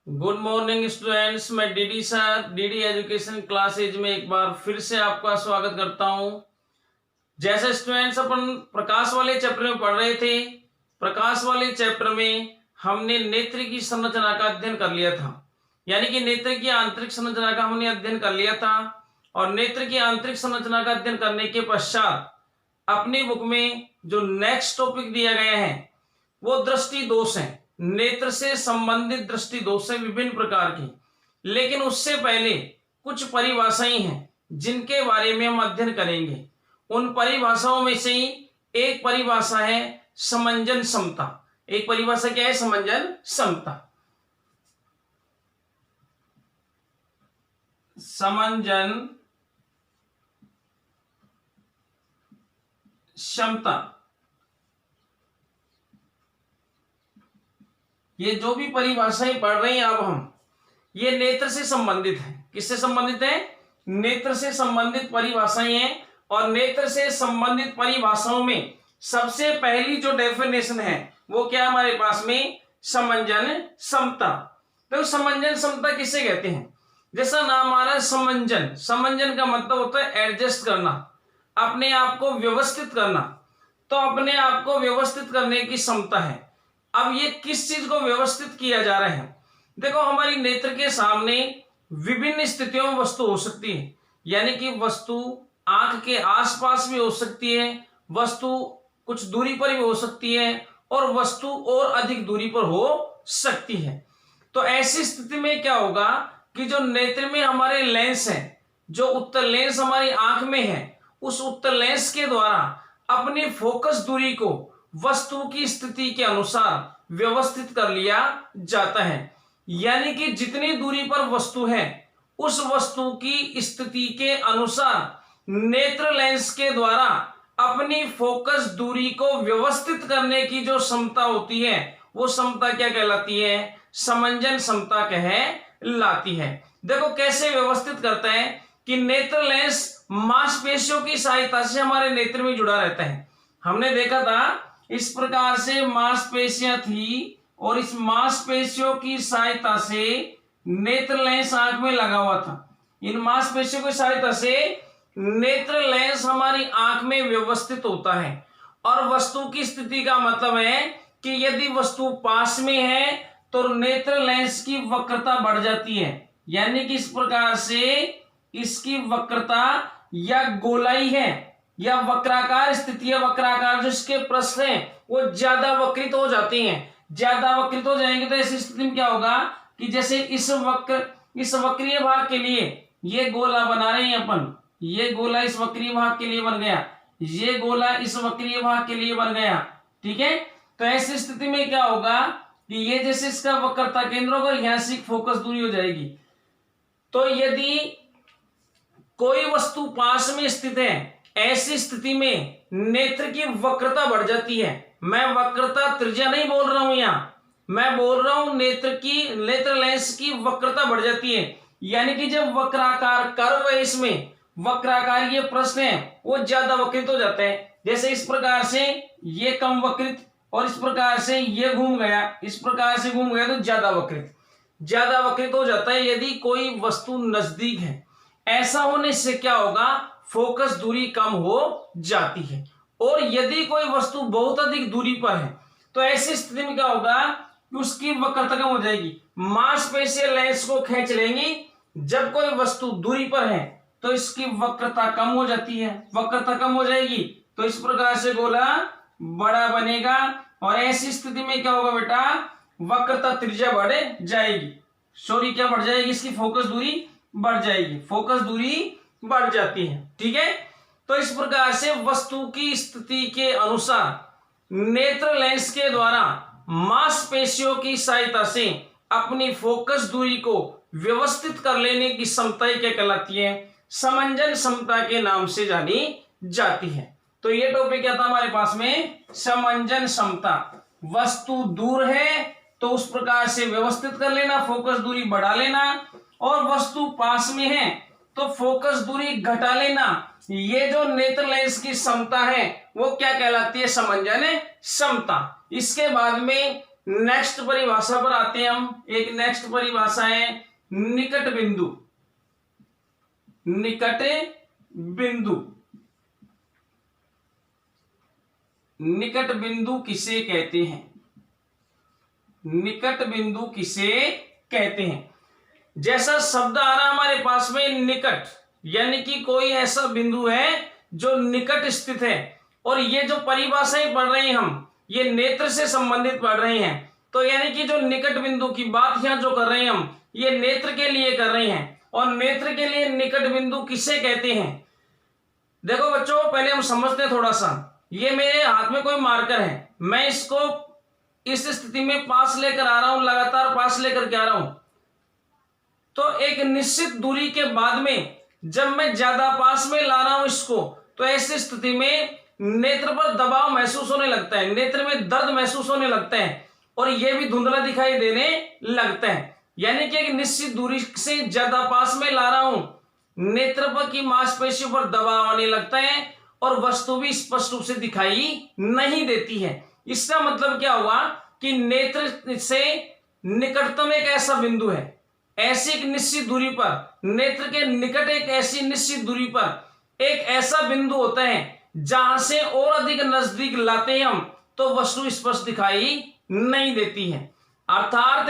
Good morning students, मैं DD sir DD education classes में एक बार फिर से आपका स्वागत करता हूं। जैसे स्टूडेंट्स अपन प्रकाश वाले चैप्टर में पढ़ रहे थे, प्रकाश वाले चैप्टर में हमने नेत्र की संरचना का अध्ययन कर लिया था, यानी कि नेत्र की आंतरिक संरचना का हमने अध्ययन कर लिया था। और नेत्र की आंतरिक संरचना का अध्ययन करने के पश्चात अपनी बुक में जो नेक्स्ट टॉपिक दिया गया है वो दृष्टि दोष है। नेत्र से संबंधित दृष्टि दोष है विभिन्न प्रकार की, लेकिन उससे पहले कुछ परिभाषाएं हैं जिनके बारे में हम अध्ययन करेंगे। उन परिभाषाओं में से ही एक परिभाषा है समंजन समता। एक परिभाषा क्या है? समंजन समता। समंजन क्षमता, ये जो भी परिभाषाएं पढ़ रहे हैं अब हम, ये नेत्र से संबंधित है। किससे संबंधित है? नेत्र से संबंधित परिभाषाएं हैं। और नेत्र से संबंधित परिभाषाओं में सबसे पहली जो डेफिनेशन है वो क्या हमारे पास में? समंजन समता। तो समंजन समता किसे कहते हैं? जैसा नाम आ रहा है समंजन, समंजन का मतलब होता है एडजस्ट करना, अपने आप को व्यवस्थित करना। तो अपने आप को व्यवस्थित करने की क्षमता है। अब ये किस चीज को व्यवस्थित किया जा रहा है? देखो, हमारी नेत्र के सामने विभिन्न स्थितियों में वस्तु हो सकती है, यानी कि वस्तु आंख के आसपास भी हो सकती है, वस्तु कुछ दूरी पर भी हो सकती है, और वस्तु और अधिक दूरी पर हो सकती है। तो ऐसी स्थिति में क्या होगा कि जो नेत्र में हमारे लेंस है, जो उत्तल लेंस हमारी आंख में है, उस उत्तल लेंस के द्वारा अपनी फोकस दूरी को वस्तु की स्थिति के अनुसार व्यवस्थित कर लिया जाता है। यानी कि जितनी दूरी पर वस्तु है उस वस्तु की स्थिति के अनुसार नेत्र लेंस के द्वारा अपनी फोकस दूरी को व्यवस्थित करने की जो क्षमता होती है वो क्षमता क्या कहलाती है? समंजन क्षमता कहलाती है। देखो कैसे व्यवस्थित करता है कि नेत्र लेंस मांसपेशियों की सहायता से हमारे नेत्र में जुड़ा रहता है। हमने देखा था इस प्रकार से मांसपेशियां थी और इस मांसपेशियों की सहायता से नेत्र लेंस आंख में लगा हुआ था। इन मांसपेशियों की सहायता से नेत्र लेंस हमारी आंख में व्यवस्थित होता है। और वस्तु की स्थिति का मतलब है कि यदि वस्तु पास में है तो नेत्र लेंस की वक्रता बढ़ जाती है, यानी कि इस प्रकार से इसकी वक्रता या गोलाई है या वक्राकार स्थिति है, वक्राकार जो इसके प्रश्न है वो ज्यादा वक्रित हो जाते हैं। ज्यादा वक्रित हो जाएंगे तो ऐसी स्थिति में क्या होगा कि जैसे इस वक्रीय भाग के लिए ये गोला बना रहे हैं अपन, ये गोला इस वक्रीय भाग के लिए बन गया, ये गोला इस वक्रीय भाग के लिए बन गया, ठीक है। तो ऐसी स्थिति में क्या होगा कि ये जैसे इसका वक्रता केंद्र होगा, यहां से फोकस दूरी हो जाएगी। तो यदि कोई वस्तु पास में स्थित है, ऐसी स्थिति में नेत्र की वक्रता बढ़ जाती है। मैं वक्रता त्रिज्या नहीं बोल रहा हूं यहां, मैं बोल रहा हूं नेत्र लेंस की वक्रता बढ़ जाती है। यानी कि जब वक्राकार कर्व है, इसमें वक्राकार ये प्रश्न है वो ज्यादा वक्रित हो जाता है। जैसे इस प्रकार से ये कम वक्रित और इस प्रकार से ये घूम गया, इस प्रकार से घूम गया तो ज्यादा वक्रित हो जाता है यदि कोई वस्तु नजदीक है। ऐसा होने से क्या होगा? फोकस दूरी कम हो जाती है। और यदि कोई वस्तु बहुत अधिक दूरी पर है तो ऐसी स्थिति में क्या होगा कि उसकी वक्रता कम हो जाएगी, मांसपेशियां लेंस को खींच लेंगी। जब कोई वस्तु दूरी पर है तो इसकी वक्रता कम हो जाती है, वक्रता कम हो जाएगी तो इस प्रकार से गोला बड़ा बनेगा। और ऐसी स्थिति में क्या होगा बेटा? वक्रता त्रिज्या बढ़ जाएगी, क्या बढ़ जाएगी? इसकी फोकस दूरी बढ़ जाएगी, फोकस दूरी बढ़ जाती है, ठीक है। तो इस प्रकार से वस्तु की स्थिति के अनुसार नेत्र लेंस के द्वारा मांसपेशियों की सहायता से अपनी फोकस दूरी को व्यवस्थित कर लेने की क्षमता क्या कहलाती है? समंजन क्षमता के नाम से जानी जाती है। तो ये टॉपिक क्या था हमारे पास में? समंजन क्षमता। वस्तु दूर है तो उस प्रकार से व्यवस्थित कर लेना, फोकस दूरी बढ़ा लेना, और वस्तु पास में है तो फोकस दूरी घटा लेना। ये जो नेत्र लेंस की क्षमता है वो क्या कहलाती है? समंजन क्षमता। इसके बाद में नेक्स्ट परिभाषा पर आते हैं हम। एक नेक्स्ट परिभाषा है निकट बिंदु। निकट बिंदु, निकट बिंदु किसे कहते हैं? निकट बिंदु किसे कहते हैं? जैसा शब्द आ रहा हमारे पास में निकट, यानी कि कोई ऐसा बिंदु है जो निकट स्थित है। और ये जो परिभाषाएं पढ़ रहे हैं हम, ये नेत्र से संबंधित पढ़ रहे हैं। तो यानी कि जो निकट बिंदु की बात यहां जो कर रहे हैं हम, ये नेत्र के लिए कर रहे हैं। और नेत्र के लिए निकट बिंदु किसे कहते हैं? देखो बच्चों, पहले हम समझते हैं थोड़ा सा। ये मेरे हाथ में कोई मार्कर है, मैं इसको इस स्थिति में पास लेकर आ रहा हूं, लगातार पास लेकर के आ रहा हूं। तो एक निश्चित दूरी के बाद में जब मैं ज्यादा पास में ला रहा हूं इसको, तो ऐसी स्थिति में नेत्र पर दबाव महसूस होने लगता है, नेत्र में दर्द महसूस होने लगता है, और यह भी धुंधला दिखाई देने लगता है। यानी कि एक निश्चित दूरी से ज्यादा पास में ला रहा हूं, नेत्र पर की मांसपेशियों पर दबाव आने लगता है और वस्तु भी स्पष्ट रूप से दिखाई नहीं देती है। इसका मतलब क्या हुआ कि नेत्र से निकटतम एक ऐसा बिंदु है, ऐसी एक निश्चित दूरी पर, नेत्र के निकट एक ऐसी निश्चित दूरी पर एक ऐसा बिंदु होता है जहां से और अधिक नजदीक लाते हैं हम तो वस्तु स्पष्ट दिखाई नहीं देती है। अर्थात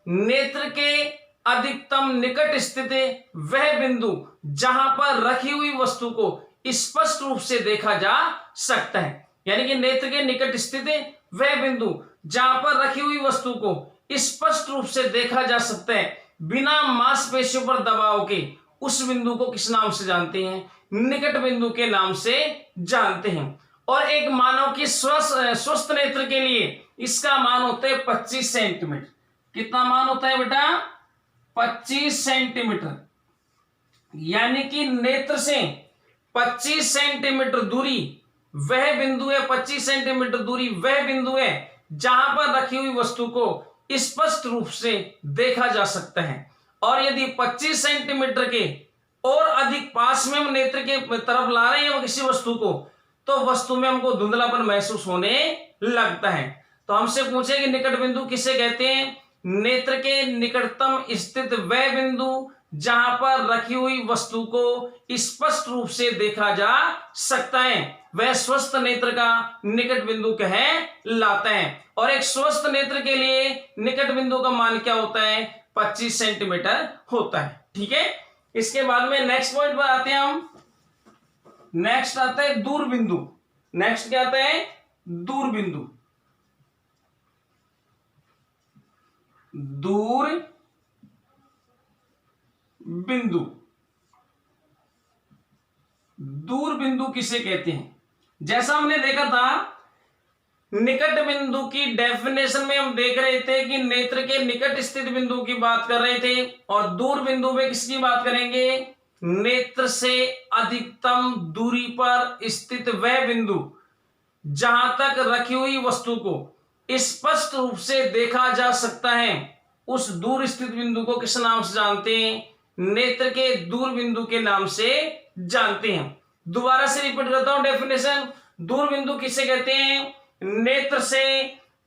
नेत्र के अधिकतम निकट स्थित वह बिंदु जहां पर रखी हुई वस्तु को स्पष्ट रूप से देखा जा सकता है। यानी कि नेत्र के निकट स्थित वह बिंदु जहां पर रखी हुई वस्तु को स्पष्ट रूप से देखा जा सकता है बिना मांसपेशियों पर दबाव के, उस बिंदु को किस नाम से जानते हैं? निकट बिंदु के नाम से जानते हैं। और एक मानव की स्वस्थ नेत्र के लिए इसका मान होता है 25 सेंटीमीटर। कितना मान होता है बेटा? 25 सेंटीमीटर। यानी कि नेत्र से 25 सेंटीमीटर दूरी वह बिंदु है, 25 सेंटीमीटर दूरी वह बिंदु है जहां पर रखी हुई वस्तु को स्पष्ट रूप से देखा जा सकता है। और यदि 25 सेंटीमीटर के और अधिक पास में हम नेत्र के तरफ ला रहे हैं किसी वस्तु को, तो वस्तु में हमको धुंधलापन महसूस होने लगता है। तो हमसे पूछे कि निकट बिंदु किसे कहते हैं? नेत्र के निकटतम स्थित वह बिंदु जहां पर रखी हुई वस्तु को स्पष्ट रूप से देखा जा सकता है, वह स्वस्थ नेत्र का निकट बिंदु कहलाता है। और एक स्वस्थ नेत्र के लिए निकट बिंदु का मान क्या होता है? 25 सेंटीमीटर होता है। ठीक है, इसके बाद में नेक्स्ट पॉइंट पर आते हैं हम। नेक्स्ट आता है दूर बिंदु। नेक्स्ट क्या आता है? दूर बिंदु। दूर बिंदु, दूर बिंदु किसे कहते हैं? जैसा हमने देखा था निकट बिंदु की डेफिनेशन में, हम देख रहे थे कि नेत्र के निकट स्थित बिंदु की बात कर रहे थे, और दूर बिंदु में किसकी बात करेंगे? नेत्र से अधिकतम दूरी पर स्थित वह बिंदु जहां तक रखी हुई वस्तु को स्पष्ट रूप से देखा जा सकता है, उस दूर स्थित बिंदु को किस नाम से जानते हैं? नेत्र के दूर बिंदु के नाम से जानते हैं। दोबारा से रिपीट करता हूं डेफिनेशन। दूर बिंदु किसे कहते हैं? नेत्र से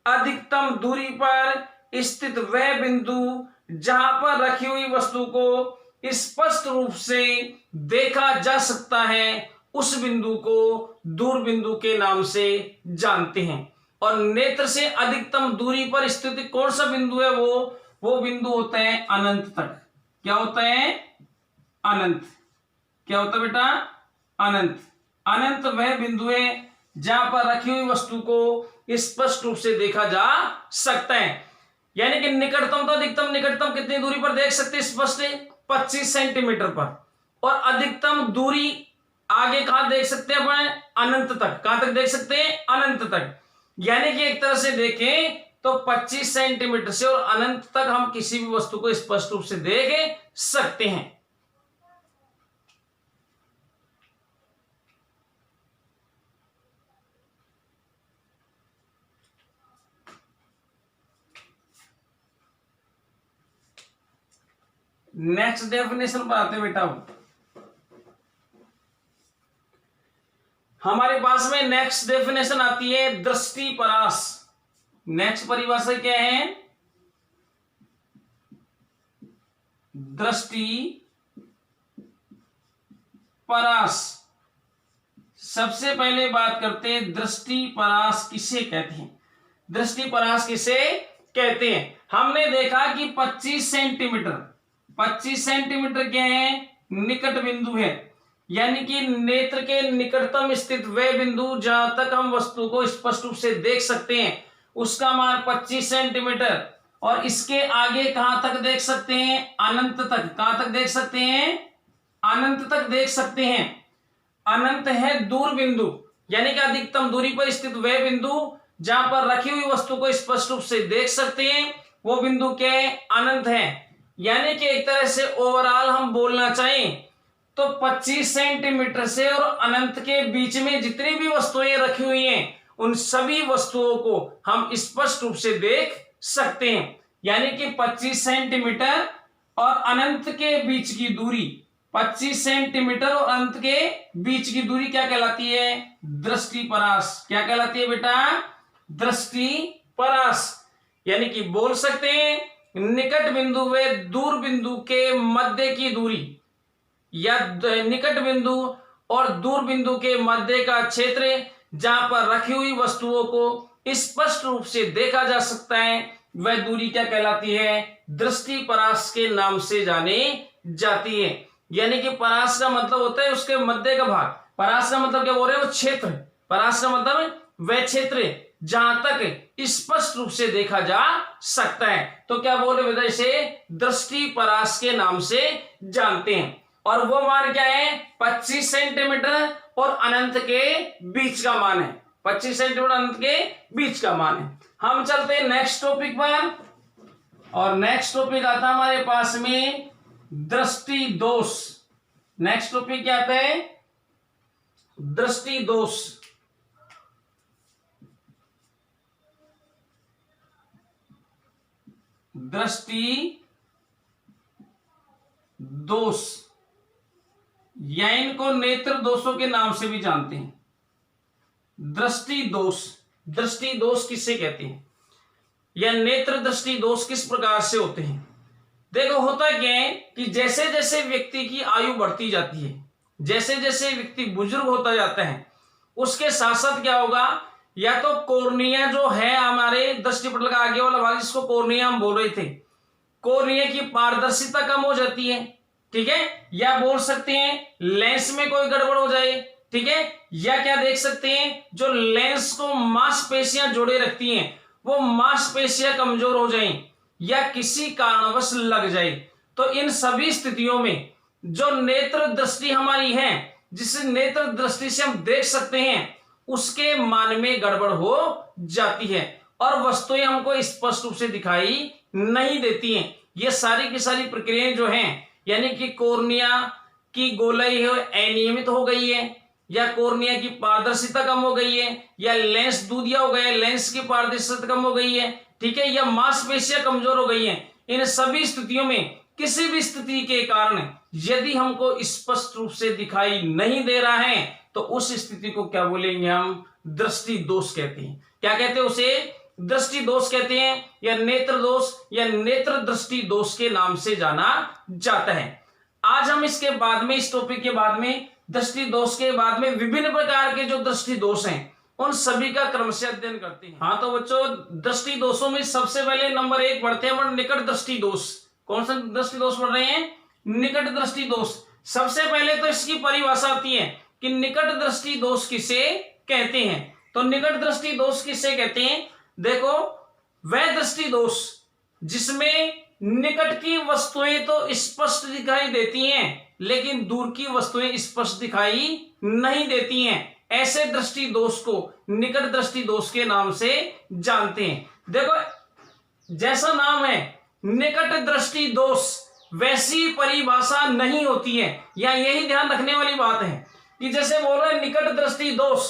अधिकतम दूरी पर स्थित वह बिंदु जहां पर रखी हुई वस्तु को स्पष्ट रूप से देखा जा सकता है, उस बिंदु को दूर बिंदु के नाम से जानते हैं। और नेत्र से अधिकतम दूरी पर स्थित कौन सा बिंदु है? वो बिंदु होता है अनंत तक। क्या होता है? अनंत। क्या होता है बेटा? अनंत। अनंत वह बिंदु है जहां पर रखी हुई वस्तु को स्पष्ट रूप से देखा जा सकता है। यानी कि निकटतम तो अधिकतम, निकटतम कितनी दूरी पर देख सकते हैं स्पष्ट? 25 सेंटीमीटर पर। और अधिकतम दूरी आगे कहां देख सकते हैं अपन? अनंत तक। कहां तक देख सकते हैं? अनंत तक। यानी कि एक तरह से देखें तो 25 सेंटीमीटर से और अनंत तक हम किसी भी वस्तु को स्पष्ट रूप से देख सकते हैं। नेक्स्ट डेफिनेशन पर आते हैं बेटा। हमारे पास में नेक्स्ट डेफिनेशन आती है दृष्टि परास। नेक्स्ट परिभाषा क्या है? दृष्टि परास। सबसे पहले बात करते हैं दृष्टि परास किसे कहते हैं। दृष्टि परास किसे कहते हैं? हमने देखा कि 25 सेंटीमीटर क्या है? निकट बिंदु है, यानी कि नेत्र के निकटतम स्थित वह बिंदु जहां तक हम वस्तु को स्पष्ट रूप से देख सकते हैं उसका मान 25 सेंटीमीटर। और इसके आगे कहां तक देख सकते हैं? अनंत तक। कहां तक देख सकते हैं? अनंत तक देख सकते हैं। अनंत है दूर बिंदु, यानी कि अधिकतम दूरी पर स्थित वह बिंदु जहां पर रखी हुई वस्तु को स्पष्ट रूप से देख सकते हैं, वो बिंदु क्या है? अनंत है। यानी कि एक तरह से ओवरऑल हम बोलना चाहें तो 25 सेंटीमीटर से और अनंत के बीच में जितनी भी वस्तुएं रखी हुई हैं उन सभी वस्तुओं को हम स्पष्ट रूप से देख सकते हैं। यानी कि 25 सेंटीमीटर और अनंत के बीच की दूरी, 25 सेंटीमीटर और अनंत के बीच की दूरी क्या कहलाती है? दृष्टि परास। क्या कहलाती है बेटा? दृष्टि परास। यानी कि बोल सकते हैं निकट बिंदु व दूर बिंदु के मध्य की दूरी, या निकट बिंदु और दूर बिंदु के मध्य का क्षेत्र जहां पर रखी हुई वस्तुओं को स्पष्ट रूप से देखा जा सकता है, वह दूरी क्या कहलाती है? दृष्टि परास के नाम से जानी जाती है। यानी कि परास का मतलब होता है उसके मध्य का भाग। परास का मतलब क्या बोल रहे हैं? वो क्षेत्र। परास का मतलब वह क्षेत्र जहां तक स्पष्ट रूप से देखा जा सकता है। तो क्या बोल रहे हैं? इसे दृष्टि परास के नाम से जानते हैं। और वो मान क्या है? 25 सेंटीमीटर और अनंत के बीच का मान है। 25 सेंटीमीटर अनंत के बीच का मान है। हम चलते हैं नेक्स्ट टॉपिक पर, और नेक्स्ट टॉपिक आता है हमारे पास में दृष्टि दोष। नेक्स्ट टॉपिक क्या आता है? दृष्टि दोष। दृष्टि दोष, या इनको नेत्र दोषों के नाम से भी जानते हैं। दृष्टि दोष, दृष्टि दोष किसे कहते हैं, या नेत्र दृष्टि दोष किस प्रकार से होते हैं? देखो होता क्या है कि जैसे जैसे व्यक्ति की आयु बढ़ती जाती है, जैसे जैसे व्यक्ति बुजुर्ग होता जाता है, उसके साथ साथ क्या होगा? या तो कॉर्निया जो है हमारे दृष्टिपटल का आगे वाला भाग, जिसको कॉर्निया हम बोल रहे थे, कॉर्निया की पारदर्शिता कम हो जाती है, ठीक है। या बोल सकते हैं लेंस में कोई गड़बड़ हो जाए, ठीक है। या क्या देख सकते हैं, जो लेंस को मांसपेशियां जोड़े रखती हैं वो मांसपेशियां कमजोर हो जाएं या किसी कारणवश लग जाए। तो इन सभी स्थितियों में जो नेत्र दृष्टि हमारी है, जिस नेत्र दृष्टि से हम देख सकते हैं, उसके मान में गड़बड़ हो जाती है और वस्तुएं हमको स्पष्ट रूप से दिखाई नहीं देती हैं। ये सारी की सारी प्रक्रियाएं जो हैं, यानी कि कॉर्निया की गोलाई है अनियमित हो गई है, या कॉर्निया की पारदर्शिता कम हो गई है, या लेंस दूधिया हो गया, लेंस की पारदर्शिता कम हो गई है, ठीक है, या मांसपेशियां कमजोर हो गई हैं। इन सभी स्थितियों में किसी भी स्थिति के कारण यदि हमको स्पष्ट रूप से दिखाई नहीं दे रहा है तो उस स्थिति को क्या बोलेंगे हम? दृष्टि दोष कहते हैं। क्या कहते हैं उसे? दृष्टि दोष कहते हैं, या नेत्र दोष या नेत्र दृष्टि दोष के नाम से जाना जाता है। आज हम इसके बाद में, इस टॉपिक के बाद में, दृष्टि दोष के बाद में विभिन्न प्रकार के जो दृष्टि दोष हैं उन सभी का क्रमशः अध्ययन करते हैं। हाँ तो बच्चों, दृष्टि दोषों में सबसे पहले नंबर 1 पढ़ते हैं निकट दृष्टि दोष। कौन सा दृष्टि दोष पढ़ रहे हैं? निकट दृष्टि दोष। सबसे पहले तो इसकी परिभाषा आती है कि निकट दृष्टि दोष किसे कहते हैं। तो निकट दृष्टि दोष किसे कहते हैं? देखो, वह दृष्टि दोष जिसमें निकट की वस्तुएं तो स्पष्ट दिखाई देती हैं लेकिन दूर की वस्तुएं स्पष्ट दिखाई नहीं देती हैं, ऐसे दृष्टि दोष को निकट दृष्टि दोष के नाम से जानते हैं। देखो, जैसा नाम है निकट दृष्टि दोष, वैसी परिभाषा नहीं होती है। या यही ध्यान रखने वाली बात है कि जैसे बोल रहे हैं निकट दृष्टि दोष,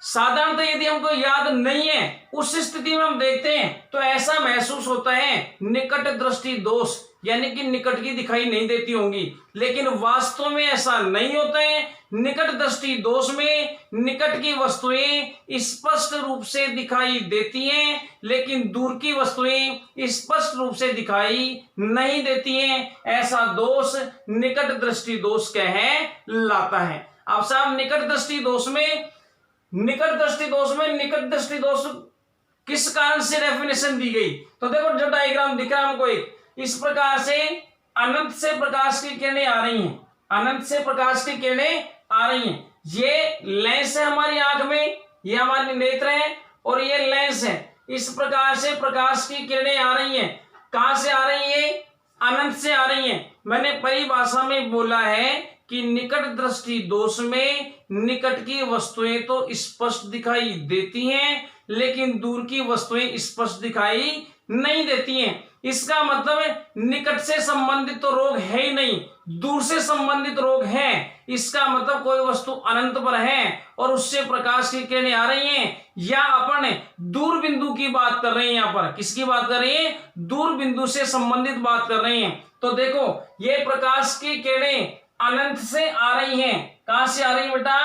साधारणतः यदि हमको याद नहीं है उस स्थिति में हम देखते हैं तो ऐसा महसूस होता है निकट दृष्टि दोष, यानी कि निकट की दिखाई नहीं देती होंगी, लेकिन वास्तव में ऐसा नहीं होता है। निकट दृष्टि दोष में निकट की वस्तुएं स्पष्ट रूप से दिखाई देती हैं, लेकिन दूर की वस्तुएं स्पष्ट रूप से दिखाई नहीं देती हैं। ऐसा दोष निकट दृष्टि दोष कहलाता है। अब साहब निकट दृष्टि दोष में निकट दृष्टि दोष किस कारण से डेफिनेशन दी गई, तो देखो जो डायग्राम दिख रहा है हमको एक इस प्रकार से अनंत से प्रकाश की किरणें आ रही हैं, अनंत से प्रकाश की किरणें आ रही हैं। ये लेंस है हमारी आंख में, ये हमारे नेत्र है और ये लेंस है। इस प्रकार से प्रकाश की किरणें आ रही हैं। कहां से आ रही है? अनंत से आ रही हैं। मैंने परिभाषा में बोला है कि निकट दृष्टि दोष में निकट की वस्तुएं तो स्पष्ट दिखाई देती हैं, लेकिन दूर की वस्तुएं स्पष्ट दिखाई नहीं देती हैं। इसका मतलब निकट से संबंधित तो रोग है ही नहीं, दूर से संबंधित रोग है। इसका मतलब कोई वस्तु अनंत पर है और उससे प्रकाश की किरणें आ रही हैं, या अपन दूर बिंदु की बात कर रहे हैं। यहाँ पर किसकी बात कर रहे हैं? दूर बिंदु से संबंधित बात कर रहे हैं। तो देखो ये प्रकाश की किरणें अनंत से आ रही हैं। कहां से आ रही है बेटा?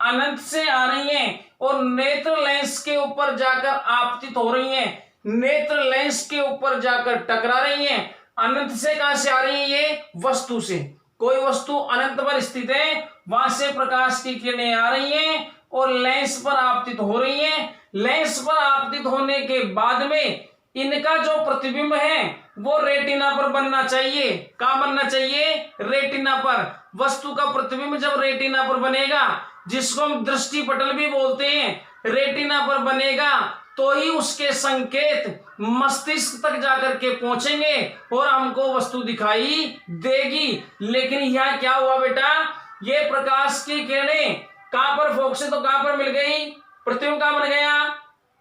अनंत से आ रही हैं और नेत्र लेंस के ऊपर जाकर आपतित हो रही हैं, नेत्र लेंस के ऊपर जाकर टकरा रही हैं। अनंत से कहां से आ रही है? ये वस्तु से। कोई वस्तु अनंत पर स्थित है, वहां से प्रकाश की किरणें आ रही हैं और लेंस पर आपतित हो रही हैं। लेंस पर आपतित होने के बाद में इनका जो प्रतिबिंब है वो रेटिना पर बनना चाहिए। कहां बनना चाहिए? रेटिना पर। वस्तु का प्रतिबिंब जब रेटिना पर बनेगा, जिसको हम दृष्टि पटल भी बोलते हैं, रेटिना पर बनेगा तो ही उसके संकेत मस्तिष्क तक जाकर के पहुंचेंगे और हमको वस्तु दिखाई देगी। लेकिन यह क्या हुआ बेटा? ये प्रकाश की किरणें कहां पर फोकस, तो कहां पर मिल गई? प्रतिबिंब कहां बन गया?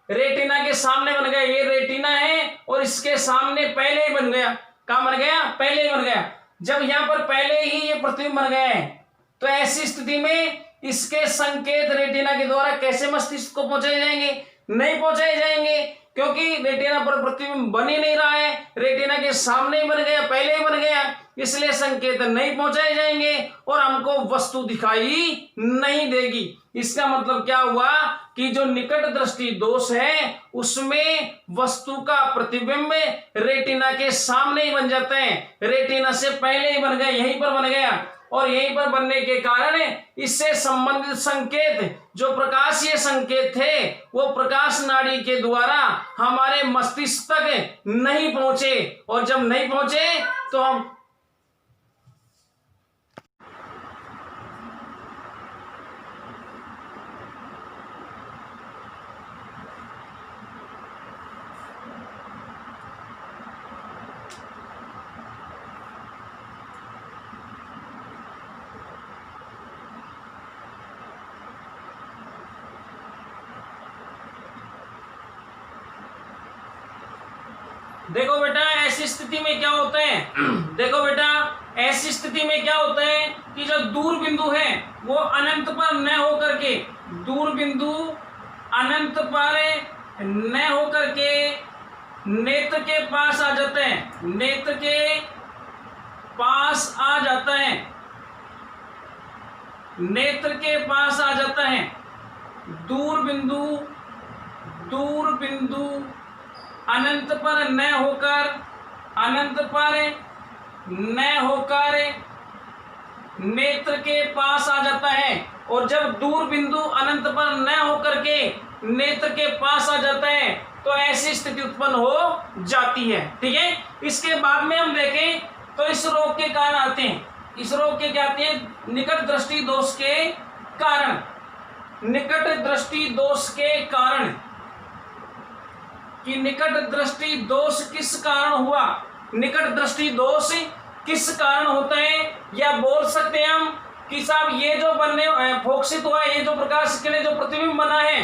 रेटिना के सामने बन गया। ये रेटिना है और इसके सामने पहले ही बन गया। कहां बन गया? पहले ही बन गया। जब यहां पर पहले ही ये प्रतिबिंब बन गए हैं तो ऐसी स्थिति में इसके संकेत रेटिना के द्वारा कैसे मस्तिष्क को पहुंचाए जाएंगे? नहीं पहुंचाए जाएंगे, क्योंकि रेटिना पर प्रतिबिंब बन ही नहीं रहा है। रेटिना के सामने ही बन गया, पहले ही बन गया, इसलिए संकेत नहीं पहुंचाए जाएंगे और हमको वस्तु दिखाई नहीं देगी। इसका मतलब क्या हुआ कि जो निकट दृष्टि दोष है उसमें वस्तु का प्रतिबिंब रेटिना के सामने ही बन जाते हैं, रेटिना से पहले ही बन गया, यहीं पर बन गया। और यहीं पर बनने के कारण इससे संबंधित संकेत, जो प्रकाशीय संकेत थे, वो प्रकाश नाड़ी के द्वारा हमारे मस्तिष्क तक नहीं पहुंचे। और जब नहीं पहुंचे तो हम देखो बेटा ऐसी स्थिति में क्या होता है देखो बेटा ऐसी स्थिति में क्या होता है कि जो दूर बिंदु है वो अनंत पर न होकर के, दूर बिंदु अनंत पर न होकर के नेत्र के पास आ जाते हैं, नेत्र के पास आ जाता है, नेत्र के पास आ जाता है। दूर बिंदु अनंत पर न होकर, अनंत पर न होकर नेत्र के पास आ जाता है। और जब दूर बिंदु अनंत पर न होकर के नेत्र के पास आ जाता है तो ऐसी स्थिति उत्पन्न हो जाती है। ठीक है, इसके बाद में हम देखें तो इस रोग के कारण आते हैं, इस रोग के क्या आते हैं? निकट दृष्टि दोष के कारण, निकट दृष्टि दोष के कारण, कि निकट दृष्टि दोष किस कारण हुआ, निकट दृष्टि दोष किस कारण होता है, या बोल सकते हैं हम कि साहब ये जो बनने फोकसित हुआ, ये जो प्रकाश के लिए जो प्रतिबिंब बना है,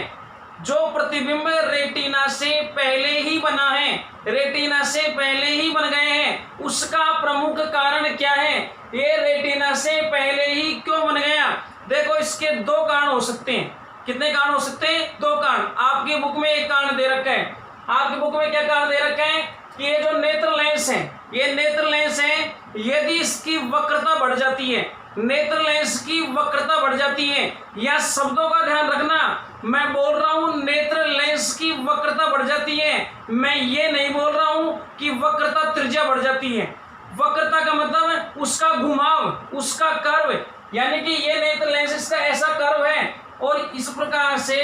जो प्रतिबिंब रेटिना से पहले ही बना है, रेटिना से पहले ही बन गए हैं, उसका प्रमुख कारण क्या है? ये रेटिना से पहले ही क्यों बन गया? देखो इसके दो कारण हो सकते हैं। कितने कारण हो सकते हैं? 2 कारण। आपकी बुक में एक कारण दे रखा है। आपकी बुक में क्या कारण दे रखा है कि ये जो नेत्र लेंस है, ये नेत्र लेंस है, यदि इसकी वक्रता बढ़ जाती है, नेत्र लेंस की वक्रता बढ़ जाती है, या शब्दों का ध्यान रखना, मैं बोल रहा हूं नेत्र लेंस की वक्रता बढ़ जाती है, मैं ये नहीं बोल रहा हूं कि वक्रता त्रिज्या बढ़ जाती है। वक्रता का मतलब उसका घुमाव, उसका कर्व, यानी कि ये नेत्र लेंस इसका ऐसा कर्व है और इस प्रकार से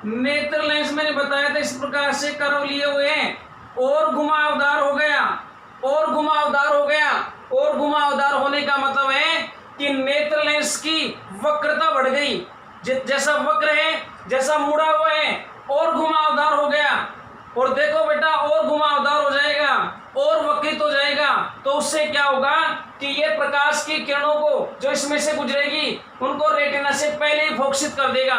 नेत्र लेंस मैंने बताया था इस प्रकार से कर्व लिए हुए हैं और घुमावदार हो गया, और घुमावदार हो गया, और घुमावदार होने का मतलब है कि नेत्र लेंस की वक्रता बढ़ गई। जैसा वक्र है, जैसा मुड़ा हुआ है, और घुमावदार हो गया। और देखो बेटा, और घुमावदार हो जाएगा और वक्रित हो जाएगा, तो उससे क्या होगा कि ये प्रकाश की किरणों को जो इसमें से गुजरेगी उनको रेटिना से पहले ही फोकसित कर देगा।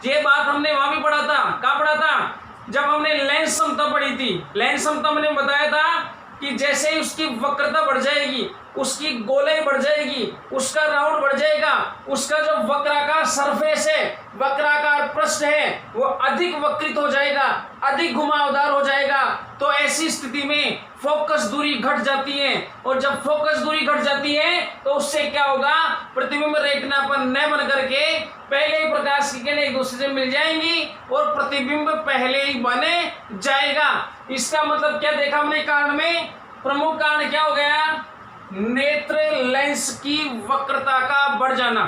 ये बात हमने वहां भी पढ़ा था। कहाँ पढ़ा था? जब हमने लेंस समता पढ़ी थी। लेंस समता मैंने बताया था कि जैसे ही उसकी वक्रता बढ़ जाएगी, उसकी गोलाई बढ़ जाएगी, उसका राउंड बढ़ जाएगा, उसका जो वक्राकार सरफेस है, वक्राकार पृष्ठ है, वो अधिक वक्रित हो जाएगा, अधिक घुमावदार हो जाएगा। तो ऐसी स्थिति में फोकस दूरी घट जाती है, और जब फोकस दूरी घट जाती है तो उससे क्या होगा, प्रतिबिंब रेटिना पर न बन करके पहले ही प्रकाश की किरणें एक दूसरे से मिल जाएंगी और प्रतिबिंब पहले ही बने जाएगा। इसका मतलब क्या देखा हमने कारण में? प्रमुख कारण क्या हो गया? नेत्र लेंस की वक्रता का बढ़ जाना,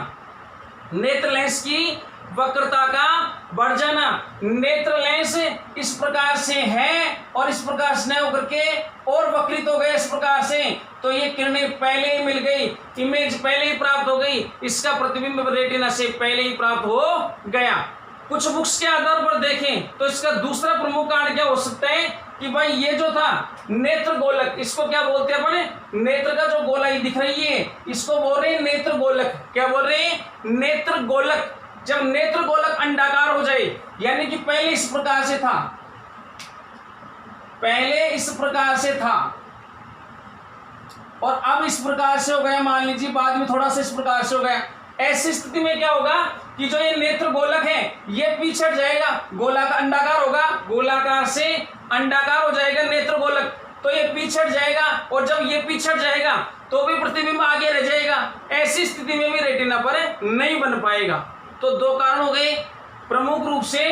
नेत्र लेंस की वक्रता का बढ़ जाना। नेत्र लेंस इस प्रकार से है और इस प्रकार से न होकर के और वक्रित हो गए इस प्रकार से, तो ये किरणें पहले ही मिल गई, इमेज पहले ही प्राप्त हो गई, इसका प्रतिबिंब रेटिना से पहले ही प्राप्त हो गया। कुछ बुक्स के आधार पर देखें तो इसका दूसरा प्रमुख कारण क्या हो सकता है कि भाई ये जो था नेत्र गोलक, इसको क्या बोलते हैं अपन? नेत्र का जो गोलाई दिख रही है इसको बोल रहे हैं नेत्र गोलक। क्या बोल रहे हैं? नेत्र गोलक। जब नेत्र गोलक अंडाकार हो जाए, यानी कि पहले इस प्रकार से था, पहले इस प्रकार से था और अब इस प्रकार से हो गया, मान लीजिए बाद में थोड़ा सा इस प्रकार से हो गया, ऐसी स्थिति में क्या होगा कि जो ये नेत्र गोलक है ये पीछे जाएगा, गोलाकार अंडाकार होगा, गोलाकार से अंडाकार हो जाएगा नेत्र गोलक, तो ये पीछे जाएगा, और जब ये पीछे जाएगा तो भी प्रतिबिंब आगे रह जाएगा। ऐसी स्थिति में भी रेटिना पर नहीं बन पाएगा। तो 2 कारण हो गए, प्रमुख रूप से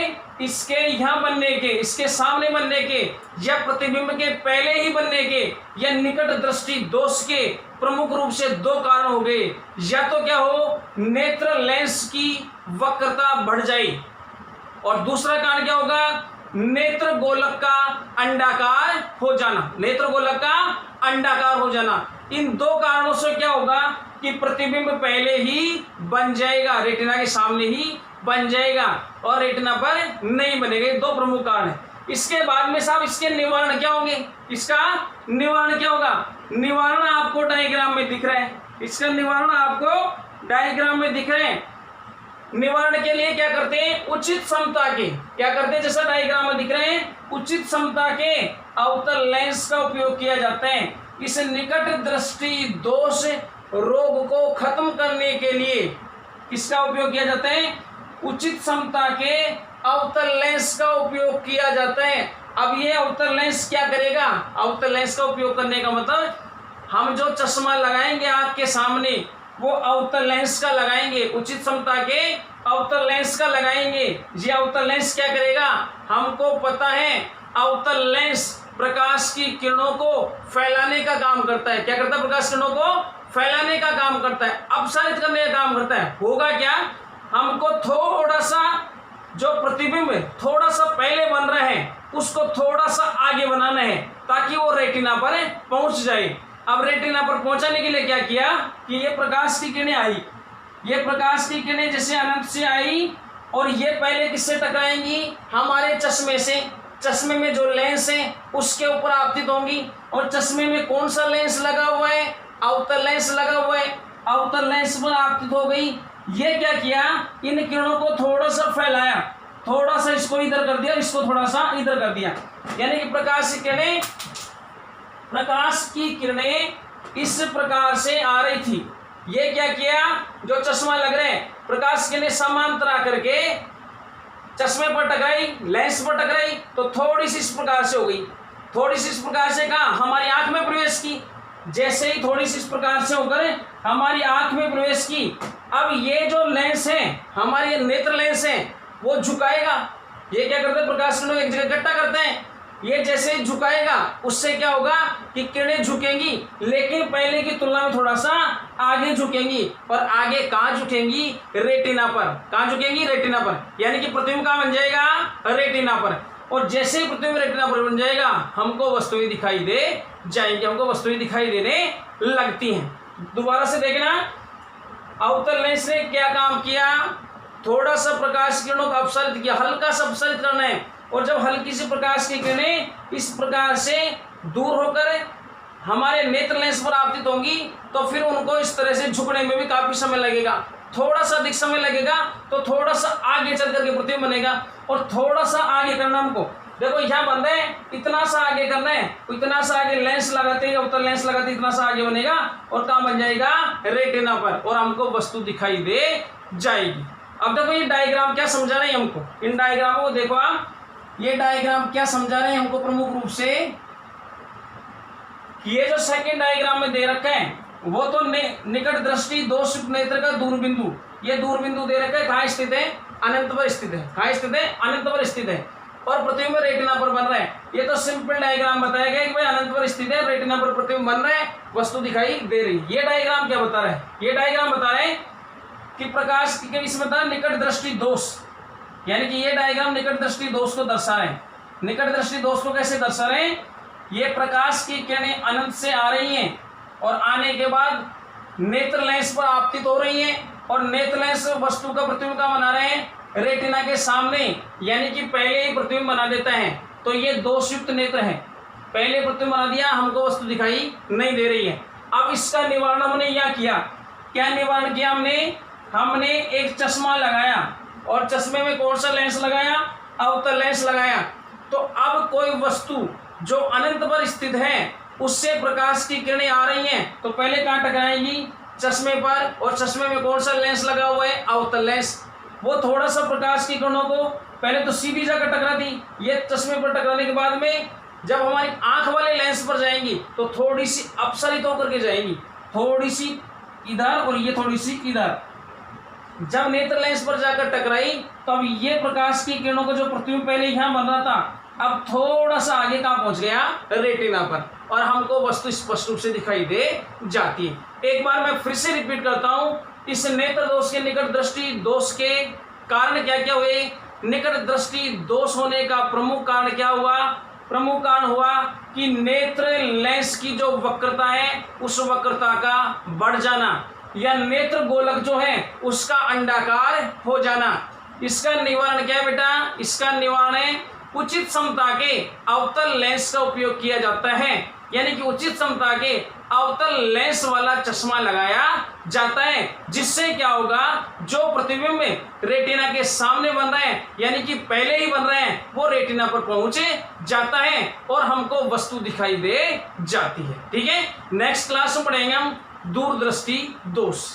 इसके यहाँ बनने के, इसके सामने बनने के, या प्रतिबिंब के पहले ही बनने के, या निकट दृष्टि दोष के प्रमुख रूप से 2 कारण हो गए। या तो क्या हो, नेत्र लेंस की वक्रता बढ़ जाए, और दूसरा कारण क्या होगा, नेत्र गोलक का अंडाकार हो जाना, नेत्र गोलक का अंडाकार हो जाना। इन 2 कारणों से क्या होगा कि प्रतिबिंब पहले ही बन जाएगा, रेटिना के सामने ही बन जाएगा और रेटिना पर नहीं बनेगा। 2 प्रमुख कारण है। इसके बाद में साहब इसके निवारण क्या होंगे? इसका निवारण क्या होगा? निवारण आपको डायग्राम में दिख रहा है, इसका निवारण आपको डायग्राम में दिख रहे हैं। निवारण के लिए क्या करते हैं? उचित समता के, क्या करते हैं जैसा डायग्राम में दिख रहे हैं, उचित समता के अवतल लेंस का उपयोग किया जाता है। इस निकट दृष्टि दोष रोग को खत्म करने के लिए किसका उपयोग किया जाता है? उचित समता के अवतल लेंस का उपयोग किया जाता है। अब ये अवतल लेंस क्या करेगा? अवतल लेंस का उपयोग करने का मतलब हम जो चश्मा लगाएंगे आंख के सामने वो अवतल लेंस का लगाएंगे, उचित समता के अवतल लेंस का लगाएंगे। ये अवतल लेंस क्या करेगा? हमको पता है अवतल लेंस प्रकाश की किरणों को फैलाने का काम करता है। क्या करता है? प्रकाश किरणों को फैलाने का काम करता है, अपसारित करने का काम करता है। होगा क्या, हमको थोड़ा सा जो प्रतिबिंब थोड़ा सा पहले बन रहे हैं उसको थोड़ा सा आगे बनाना है ताकि वो रेटिना पर पहुंच जाए। अब रेटिना पर पहुंचाने के लिए क्या किया कि ये प्रकाश की किरणें आई, ये प्रकाश की किरणें जैसे अनंत से आई और ये पहले किससे टकराएंगी? हमारे चश्मे से। चश्मे में जो लेंस है उसके ऊपर आपतित होंगी, और चश्मे में कौन सा लेंस लगा हुआ है? अवतल लेंस लगा हुआ है। अवतल लेंस पर आपतित हो गई। ये क्या किया, इन किरणों को थोड़ा सा फैलाया, थोड़ा सा इसको इधर कर दिया, इसको थोड़ा सा इधर कर दिया, यानी कि प्रकाश की किरणें इस प्रकार से आ रही थी। ये क्या किया, जो चश्मा लग रहे हैं प्रकाश किरणें समांतर आकर के चश्मे पर टकराई, लेंस पर टकराई, तो थोड़ी सी इस प्रकार से हो गई, थोड़ी सी इस प्रकार से कहा हमारी आंख में प्रवेश की। जैसे ही थोड़ी सी इस प्रकार से होकर हमारी आंख में प्रवेश की, अब ये जो लेंस है, हमारी ये नेत्र लेंस है, वो झुकाएगा। ये क्या करते हैं, प्रकाश किरणों एक जगह इकट्ठा करते हैं। ये जैसे ही झुकाएगा उससे क्या होगा कि किरणें झुकेंगी, लेकिन पहले की तुलना में थोड़ा सा आगे झुकेंगी। और आगे कहाँ झुकेंगी, रेटिना पर। कहाँ झुकेंगी, रेटिना पर। यानी कि प्रतिबिंब कहाँ बन जाएगा, रेटिना पर। और जैसे ही प्रतिबिंब रेटिना पर बन जाएगा, हमको वस्तुएं दिखाई दे जाएंगी, हमको वस्तुएं दिखाई देने लगती हैं। दोबारा से देखना, अवतल लेंस ने क्या काम किया, थोड़ा सा प्रकाश किरणों का अपसरित किया, हल्का सा अपसरित करना है। और जब हल्की सी प्रकाश की किरणें इस प्रकार से दूर होकर हमारे नेत्र लेंस पर आपतित होंगी, तो फिर उनको इस तरह से झुकने में भी काफी समय लगेगा। थोड़ा सा अधिक समय लगेगा तो थोड़ा सा आगे चल करके प्रतिबिंब बनेगा। और थोड़ा सा आगे करना हमको, देखो यहाँ बंद है, इतना सा आगे करना है, इतना सा आगे लेंस लगाते हैं, अवतल लेंस लगाते इतना सा आगे बनेगा और कहाँ बन जाएगा, रेटिना पर, और हमको वस्तु दिखाई दे जाएगी। अब देखो ये डायग्राम क्या समझा रहे हैं हमको, इन डायग्रामों को देखो आप, ये डायग्राम क्या समझा रहे हैं हमको प्रमुख रूप से। ये जो सेकंड डायग्राम में दे रखा है वो तो निकट दृष्टि दोषयुक्त नेत्र का दूरबिंदु, ये दूरबिंदु दे रखा है, कहाँ स्थित है, अनंत पर स्थित है। कहाँ स्थित है, अनंत पर स्थित है। और प्रतिबिंब रेटिना पर बन रहा है। ये तो सिंपल डायग्राम बताया गया कि भाई अनंत पर स्थित है, रेटिना पर प्रतिबिंब बन रहा है, वस्तु दिखाई दे रही। ये डायग्राम क्या बता रहा है, ये डायग्राम बता रहे हैं कि प्रकाश की इसमें बता निकट दृष्टि दोष, यानी कि ये डायग्राम निकट दृष्टि दोष को दर्शा रहे हैं। निकट दृष्टि दोष को कैसे दर्शा रहे हैं, ये प्रकाश की किरणें अनंत से आ रही हैं और आने के बाद नेत्र लेंस पर आपतित हो रही हैं, और नेत्र लेंस वस्तु का प्रतिबिंब का बना रहे हैं, रेटिना के सामने, यानी कि पहले ही प्रतिबिंब बना देता है। तो ये दोषयुक्त नेत्र है, पहले प्रतिबिंब बना दिया, हमको वस्तु दिखाई नहीं दे रही है। अब इसका निवारण हमने यह किया, क्या निवारण किया हमने एक चश्मा लगाया, और चश्मे में कौन सा लेंस लगाया, अवतल लेंस लगाया। तो अब कोई वस्तु जो अनंत पर स्थित है उससे प्रकाश की किरणें आ रही हैं, तो पहले कहाँ टकराएंगी, चश्मे पर, और चश्मे में कौन सा लेंस लगा हुआ है, अवतल लेंस। वो थोड़ा सा प्रकाश की किरणों को पहले तो सीधी जाकर टकराती, ये चश्मे पर टकराने के बाद में जब हमारी आंख वाले लेंस पर जाएंगी तो थोड़ी सी अपसरित होकर के जाएंगी, थोड़ी सी इधर और ये थोड़ी सी इधर। जब नेत्र लेंस पर जाकर टकराई तो अब ये प्रकाश की किरणों का जो प्रतिबिंब पहले यहाँ बन रहा था, अब थोड़ा सा आगे कहाँ पहुंच गया, रेटिना पर, और हमको वस्तु स्पष्ट रूप से दिखाई दे जाती है। एक बार मैं फिर से रिपीट करता हूँ, इस नेत्र दोष के निकट दृष्टि दोष के कारण क्या क्या हुए। निकट दृष्टि दोष होने का प्रमुख कारण क्या हुआ, प्रमुख कारण हुआ कि नेत्र लेंस की जो वक्रता है उस वक्रता का बढ़ जाना, या नेत्र गोलक जो है उसका अंडाकार हो जाना। इसका निवारण क्या है बेटा, इसका निवारण है उचित समता के अवतल लेंस का उपयोग किया जाता है, यानी कि उचित समता के अवतल लेंस वाला चश्मा लगाया जाता है, जिससे क्या होगा, जो प्रतिबिंब रेटिना के सामने बन रहे हैं, यानी कि पहले ही बन रहे हैं, वो रेटिना पर पहुंचे जाता है और हमको वस्तु दिखाई दे जाती है। ठीक है, नेक्स्ट क्लास में पढ़ेंगे हम दूरदृष्टि दोष।